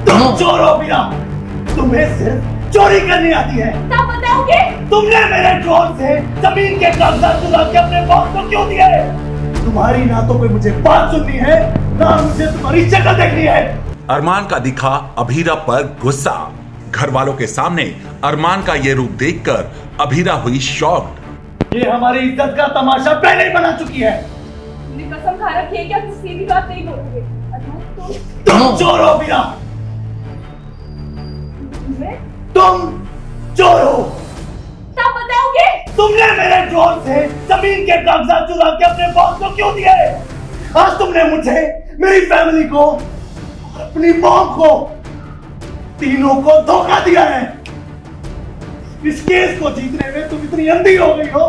तुम चोर हो मीरा, तुम्हें सिर्फ चोरी करनी आती है। क्या बताओगे? तुमने मेरे ड्रोन से जमीन के कागजात चुरा के अपने बॉस को क्यों दिए? तुम्हारी ना तो कोई मुझे बात सुननी है, ना मुझे तुम्हारी शक्ल देखनी है। अरमान का दिखा अभीरा पर गुस्सा। घर वालों के सामने अरमान का ये रूप देखकर अभीरा हुई शॉक्ड। ये हमारी इज्जत का तमाशा पहले ही बना चुकी है। तुमने कसम खा रखी है कि किसी भी बात नहीं बोलोगे। तुम चोर हो मीरा, तुम चोर हो। क्या बताओगे? तुमने मेरे ड्रोन से जमीन के कागजात चुरा के अपने बॉस को क्यों दिए? आज तुमने मुझे, मेरी फैमिली को, अपनी मॉम को, तीनों को धोखा दिया है। इस केस को जीतने में तुम इतनी अंधी हो गई हो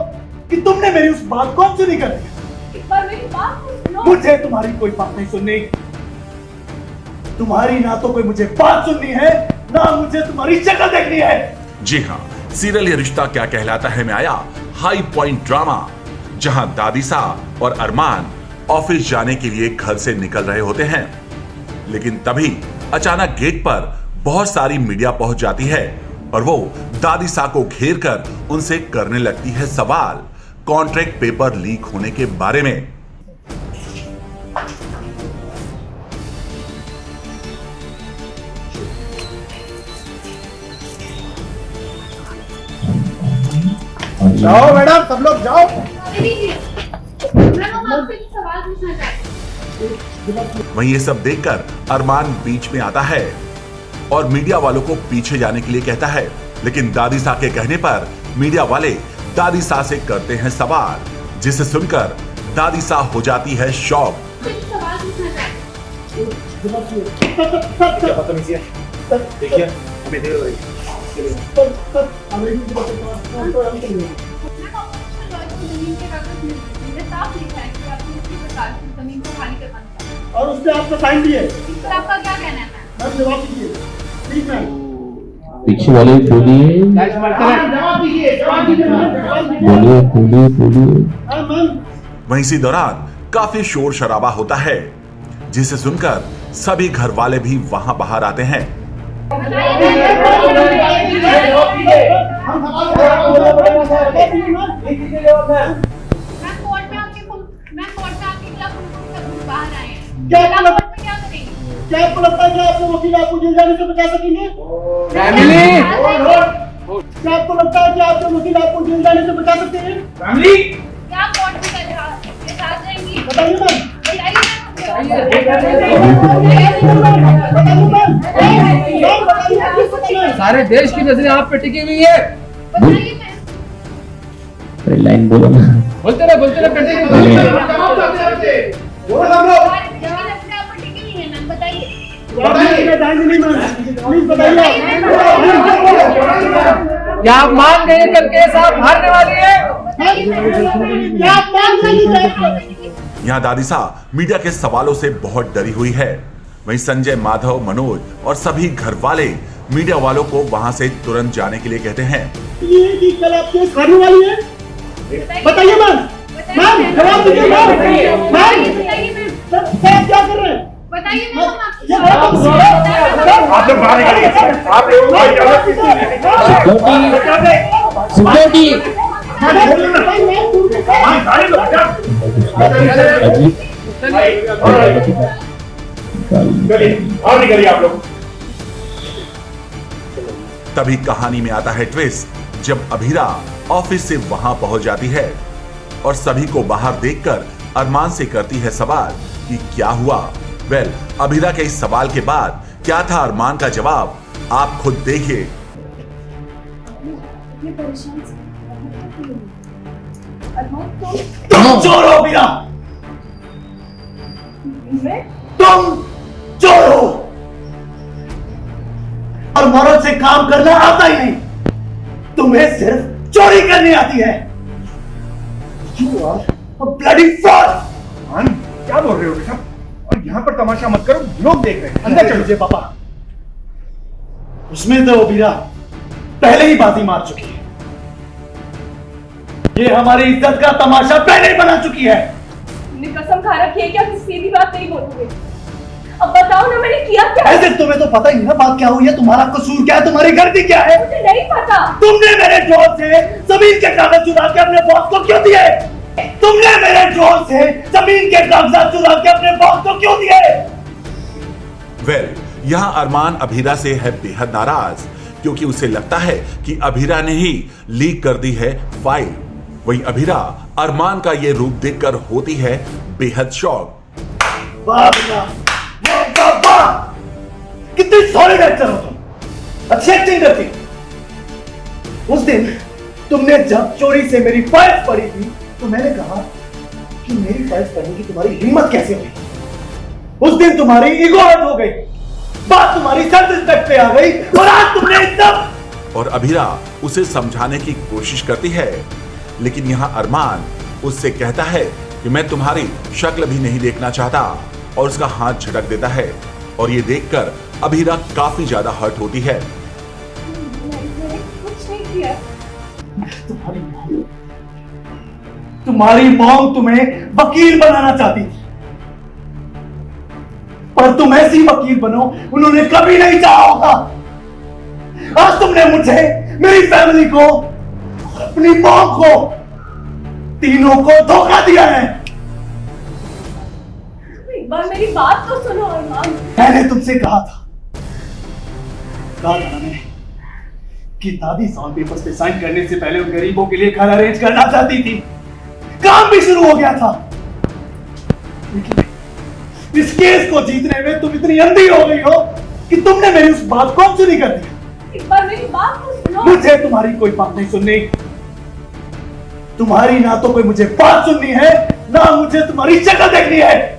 कि तुमने मेरी उस बात को सुनी कर दी। एक बार मेरी बात तो सुनो। मुझे तुम्हारी कोई बात नहीं सुननी। तुम्हारी ना तो कोई मुझे बात सुननी है, ना मुझे तुम्हारी शक्ल देखनी है। जी हाँ, सीरियल ये रिश्ता क्या कहलाता है में आया हाई पॉइंट ड्रामा, जहां दादीसा और अरमान ऑफिस जाने के लिए घर से निकल रहे होते हैं, लेकिन तभी अचानक गेट पर बहुत सारी मीडिया पहुंच जाती है और वो दादीसा को घेर कर उनसे करने लगती है सवाल कॉन्ट्रैक्ट पेपर लीक होने के बारे में। जाओ मैडम, सब लोग जाओ। वहीं ये सब देखकर अरमान बीच में आता है और मीडिया वालों को पीछे जाने के लिए कहता है, लेकिन दादीसा के कहने पर मीडिया वाले दादीसा से करते हैं सवाल, जिसे सुनकर दादीसा हो जाती है शॉक। देखिए, हमें देर हो रही है। और उस पे आपका साइन भी है। आपका क्या कहना है? मैम जवाब दीजिए प्लीज। मैम पीछे वाले बोलिए जवाब दीजिए, जवाब दीजिए बोलिए बोलिए बोलिए। मैम वहीं इसी दौरान काफी शोर शराबा होता है, जिसे सुनकर सभी घर वाले भी वहां बाहर आते हैं। क्या आपको लगता है कि आपके वकील आपको जेल जाने से बचा सकेंगे? क्या आपको लगता है कि आपके वकील आपको जेल जाने से बचा सकते हैं? फैमिली क्या कोर्ट में के साथ रहेंगी? बताइए मैम। सारे देश की नजरें आप पे टिकी हुई है। बताइए मैं। लाइन बोलो ना। बोलते रहे क्या आप मान गए कल केस आप हारने वाली है? यहाँ दादीसा मीडिया के सवालों से बहुत डरी हुई है। वहीं संजय, माधव, मनोज और सभी घर वाले मीडिया वालों को वहां से तुरंत जाने के लिए कहते हैं। ये कि कल आप केस हारने वाली है? बताइए मैम। मैम जवाब दीजिए मैम। मैम क्या कर रहे हैं? बताइए आप लोग बाहर निकलिए। आप सिक्योरिटी और निकलिए आप लोग। तभी कहानी में आता है ट्विस्ट, जब अभीरा ऑफिस से वहां पहुंच जाती है और सभी को बाहर देखकर अरमान से करती है सवाल कि क्या हुआ। वेल, अभीरा के इस सवाल के बाद क्या था अरमान का जवाब, आप खुद देखिए। तुम चोर हो अभीरा, तुम चोर हो और मर्द से काम करना आता ही नहीं, तुम्हें सिर्फ चोरी करनी आती है। You are a bloody fraud। क्या बोल रहे हो बेटा? और यहाँ पर तमाशा मत करो, लोग देख रहे हैं। अंदर चलो। पापा, उसमें तो अभीरा पहले ही बाजी मार चुकी है। ये हमारी इज्जत का तमाशा पहले ही बना चुकी है। तुमने कसम खा रखी है कि आप किसी भी बात नहीं बोलोगे। अब बताओ ना मैंने किया क्या? ऐसे तुम्हें तो पता ही ना बात क्या हुई है, तुम्हारा कसूर क्या है, तुम्हारी गलती क्या है? मुझे नहीं पता। तुमने मेरे जोर से जमीन के कागज चुरा के अपने बॉस को क्यों दिए? तुमने मेरे जोर से जमीन के कागजात चुरा के अपने बॉस को क्यों दिए? वेल, यहाँ अरमान अभीरा से है बेहद नाराज, क्योंकि उसे लगता है कि अभीरा ने ही लीक कर दी है फाइल। वहीं अभीरा अरमान का ये रूप देखकर होती है बेहद शॉक। वाह भैया, वाह वाह, कितनी सॉलिड एक्टर हो तुम, अच्छी एक्टिंग करती हो। उस दिन तुमने जब चोरी से मेरी फाइल्स पढ़ी थी तो मैंने कहा कि मेरी फाइल्स पढ़ने की तुम्हारी हिम्मत कैसे हुई? उस दिन तुम्हारी ईगो हर्ट हो गई, बात तुम्हारी सेल्फ रिस्पेक्ट पे आ गई, और आज तुमने एकदम। और अभीरा उसे समझाने की कोशिश करती है, लेकिन यहाँ अरमान उससे कहता है कि मैं तुम्हारी शक्ल भी नहीं देखना चाहता, और उसका हाथ झटक देता है। और ये देखकर अभीरा काफी ज्यादा हर्ट होती है। मैंने कुछ नहीं किया। तुम्हारी मॉम तुम्हें वकील बनाना चाहती थी, पर तुम ऐसी वकील बनो उन्होंने कभी नहीं चाहा होगा। आज तुमने मुझे, मेरी फैमिली को, अपनी मॉम को, तीनों को धोखा दिया है। एक बार मेरी बात तो सुनो अरमान। मैंने तुमसे कहा था मैंने कि दादी सॉन पेपर्स पे साइन करने से पहले उन गरीबों के लिए घर अरेंज करना चाहती थी। काम भी शुरू हो गया था, लेकिन इस केस को जीतने में तुम इतनी अंधी हो गई हो कि तुमने मेरी उस बात को अनसुनी कर दिया। एक बार मेरी बात तो सुनो। मुझे तुम्हारी कोई बात नहीं सुननी। तुम्हारी ना तो कोई मुझे बात सुननी है, ना मुझे तुम्हारी शक्ल देखनी है।